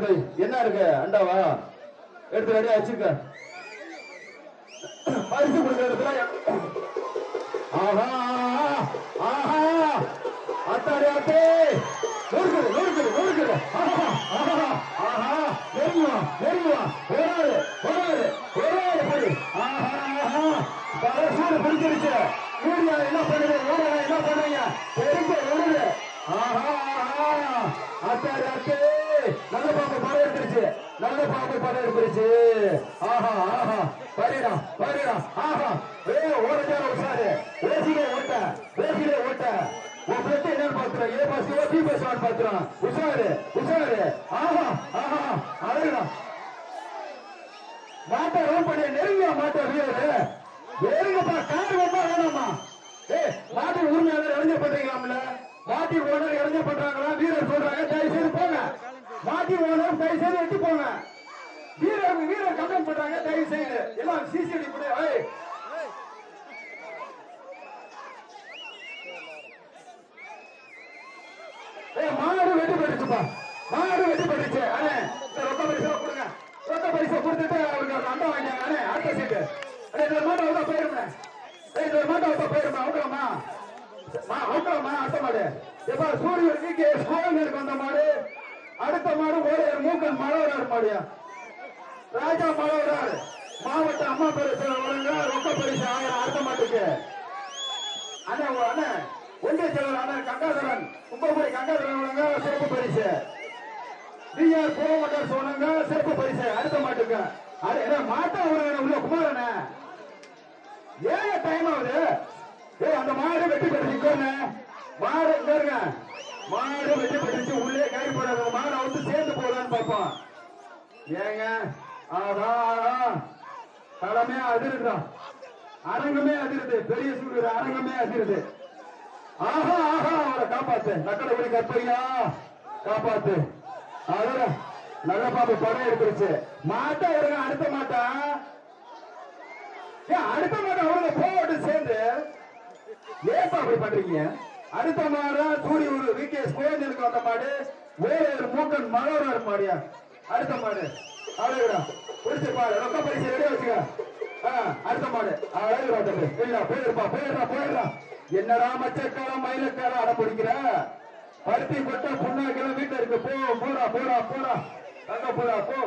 எடுத்து என்ன இருக்கு அண்டாவா எடுத்து ரெடியா வச்சுக்க பரிசு கொடுக்கறதுல ஆஹா ஆஹா அத்தாடி அத்தே நூறுக்குது நூறுக்குது நூறுக்குது ஆஹா ஆஹா ஆஹா நெருங்குவா நெருங்குவா ஒராது ஒராது ஒராது படி ஆஹா ஆஹா பரசூர் பிடிச்சிருச்சு மீடியா என்ன பண்ணுது ஊடகம் என்ன பண்ணுவீங்க பெருக்க வருது ஆஹா ஆஹா அத்தாடி அத்தே நல்ல பாம்பு படம் எடுத்துருச்சு நல்ல பாம்பு படம் எடுத்துருச்சு ஆஹா ஆஹா பரிடா பரிடா ஆஹா ஏ ஓரஜார உசாரு பேசிலே ஓட்ட உன் பிளட் என்னன்னு பாத்துறோம் ஏ பஸ் பி பஸ் பாத்துறோம் உசாரு உசாரு ஆஹா ஆஹா அழகுடா மாட்டை ரோல் பண்ணி நெருங்கியா மாட்டை வீரரு வேறுங்கப்பா கார் வந்தா வேணாமா ஏ மாட்டின் உரிமையாளர் இளைஞர் பண்றீங்களாம்ல மாட்டின் ஓனர் இளைஞர் பண்றாங்களா வீரர் சொல்றாங்க தயவு செய்து போங்க மாட்டின் ஓனர் தயவு செய்து எட்டு போங்க வீரர் கம்ப்ளைண்ட் பண்றாங்க தயவு செய்து எல்லாம் சிசிடிவி கூட மாடு வெட்டி போயிடுச்சுப்பா மாடு வெட்டி போயிடுச்சு அண்ணே ரொக்க பரிசா கொடுங்க ரொக்க பரிசா கொடுத்துட்டு அவருக்கு அண்டா வாங்கினாங்க அண்ணே அடுத்த சீட்டு இந்த மாட்டை அவுத்தா போயிருமே இந்த மாட்டை அவுத்தா போயிருமா அவுக்கலாமா அவுக்கலாமா அடுத்த மாடு எப்ப சூரியனுக்கு கோவிலுக்கு வந்த மாடு அடுத்த மாடு ஓரையர் மூக்கன் மழவரார் மாடியா ராஜா மழவரார் மாவட்ட அம்மா பரிசு வழங்க ரொக்க பரிசு 1000 அடுத்த மாட்டுக்கு அண்ணே அண்ணே ஒன்றிய செயலர் அண்ணன் கங்காதரன் கும்பகுடி கங்காதரன் வழங்க சிறப்பு பரிசு டிஆர் கோமட்டர் வழங்க சிறப்பு பரிசு அடுத்த மாட்டுக்கு என்ன மாட்டா உள்ள குமாரண்ணே ஏன் டைம் ஆகுது ஏ அந்த மாடு வெட்டி பெற்றுச்சு மாடு இருங்க மாடு வெட்டி பெற்றுச்சு உள்ளே கை போடாத மாடு வந்து சேர்ந்து போகலான்னு பார்ப்போம் ஏங்க ஆஹா களமே அதிருதான் அரங்கமே அதிருது பெரிய சூழ்நிலை அரங்கமே அதிருது ஆஹா ஆஹா அவரை காப்பாத்து நக்கடபடி கற்பையா காப்பாத்து அதோட நல்ல பாம்பு படம் எடுத்துருச்சு மாட்டா இருங்க அடுத்த மாட்டா அடுத்த மாட்டா அவங்க போட்டு சேர்ந்து ஏப்பா அப்படி பண்றீங்க அடுத்த மாடா சூரியூர் விகேஎஸ் கோயிலுக்கு வந்த மாடு வேறு மூக்கன் மலோரார் மாடியா அடுத்த மாடு அழகுடா பிடிச்சு பாரு ரொக்க பரிசு ரெடியா வச்சுக்க அடுத்த மாடு அழகுடா தம்பி இல்ல போயிடுறா என்னடா மச்சக்காரம் மயிலக்காரம் அட பிடிக்கிற பருத்தி கொட்ட புண்ணாக்கெல்லாம் வீட்டுல இருக்கு போடா தங்க போடா போ